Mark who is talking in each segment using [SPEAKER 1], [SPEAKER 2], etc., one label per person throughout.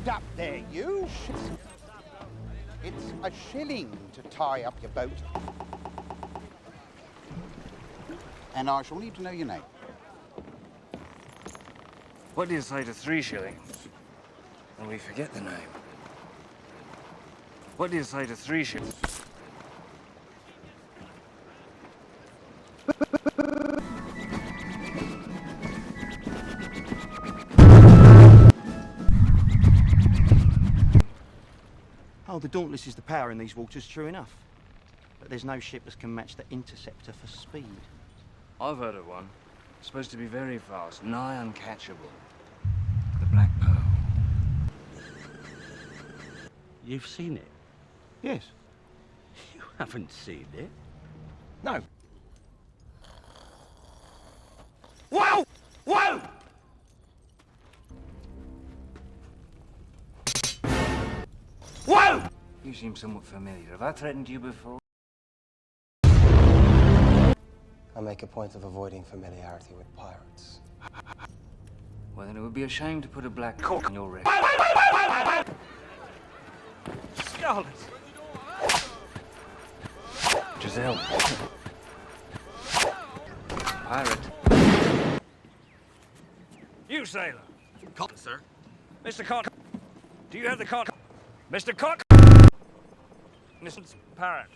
[SPEAKER 1] Hold up there, you! It's a shilling to tie up your boat. And I shall need to know your name.
[SPEAKER 2] What do you say to 3 shillings? And we forget the name. What do you say to 3 shillings?
[SPEAKER 3] Oh, the Dauntless is the power in these waters, true enough. But there's no ship that can match the Interceptor for speed.
[SPEAKER 2] I've heard of one. It's supposed to be very fast, nigh uncatchable. The Black Pearl.
[SPEAKER 4] You've seen it?
[SPEAKER 3] Yes.
[SPEAKER 4] You haven't seen it?
[SPEAKER 3] No.
[SPEAKER 2] Whoa! Whoa! Whoa! You seem somewhat familiar. Have I threatened you before?
[SPEAKER 5] I make a point of avoiding familiarity with pirates.
[SPEAKER 2] Well, then it would be a shame to put a black cork on your wrist. Scarlet! Giselle. Pirate. You, sailor.
[SPEAKER 6] Cotton, sir.
[SPEAKER 2] Mr. Cock. Do you have the cock? Mr. Cock? Mr. Parrot.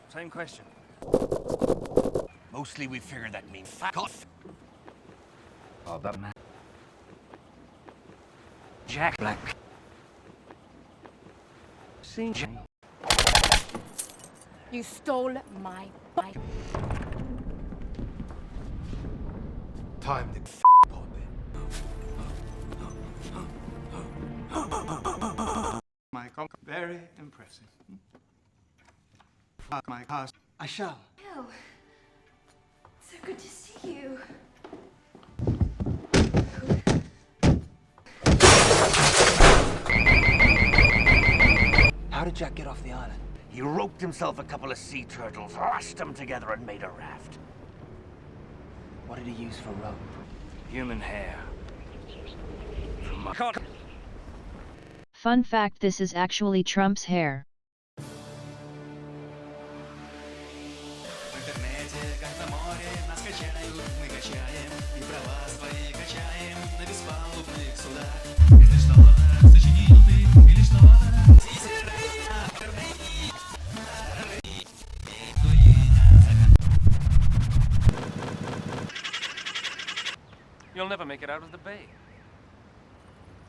[SPEAKER 2] Same question.
[SPEAKER 6] Mostly we figure that means fuck off.
[SPEAKER 2] Oh, that man. Jack Black. Seen Jack.
[SPEAKER 7] You stole my bike.
[SPEAKER 6] Time to f on it.
[SPEAKER 3] My cock, very impressive. My cast. I shall.
[SPEAKER 7] Oh, so good to see you.
[SPEAKER 5] How did Jack get off the island?
[SPEAKER 6] He roped himself a couple of sea turtles, lashed them together and made a raft.
[SPEAKER 5] What did he use for rope?
[SPEAKER 2] Human hair. From my cock.
[SPEAKER 8] Fun fact: this is actually Trump's hair.
[SPEAKER 2] You'll never make it out of the bay.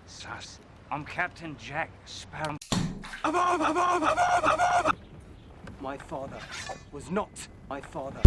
[SPEAKER 2] Sus. I'm Captain Jack Sparrow.
[SPEAKER 5] My father was not my father.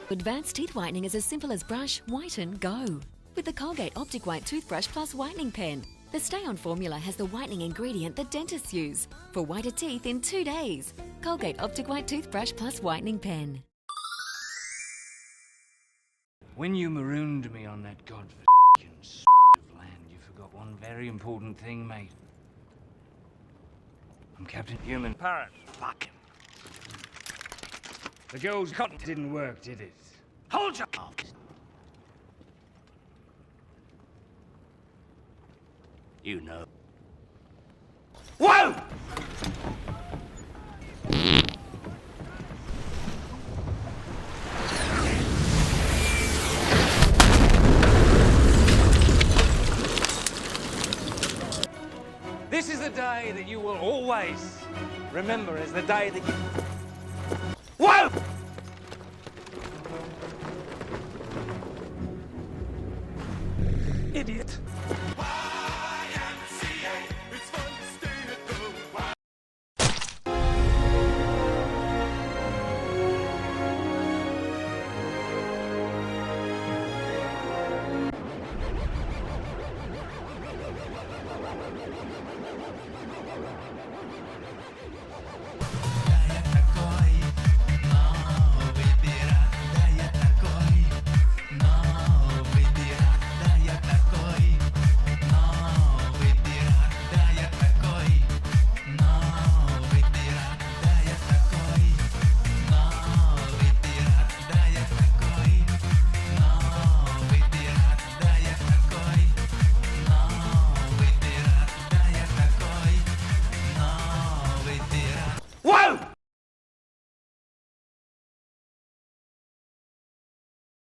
[SPEAKER 9] Advanced teeth whitening is as simple as brush, whiten, go. With the Colgate Optic White Toothbrush Plus Whitening Pen. The Stay-On formula has the whitening ingredient that dentists use for whiter teeth in 2 days. Colgate Optic White Toothbrush Plus Whitening Pen.
[SPEAKER 2] When you marooned me on that godforsaken of land, you forgot one very important thing, mate. I'm Captain Human Parrot.
[SPEAKER 6] Fuck.
[SPEAKER 2] The girl's cotton didn't work, did it?
[SPEAKER 6] Hold your cock. You know.
[SPEAKER 2] Whoa! This is the day that you will always remember as the day that you... Whoa! Idiot.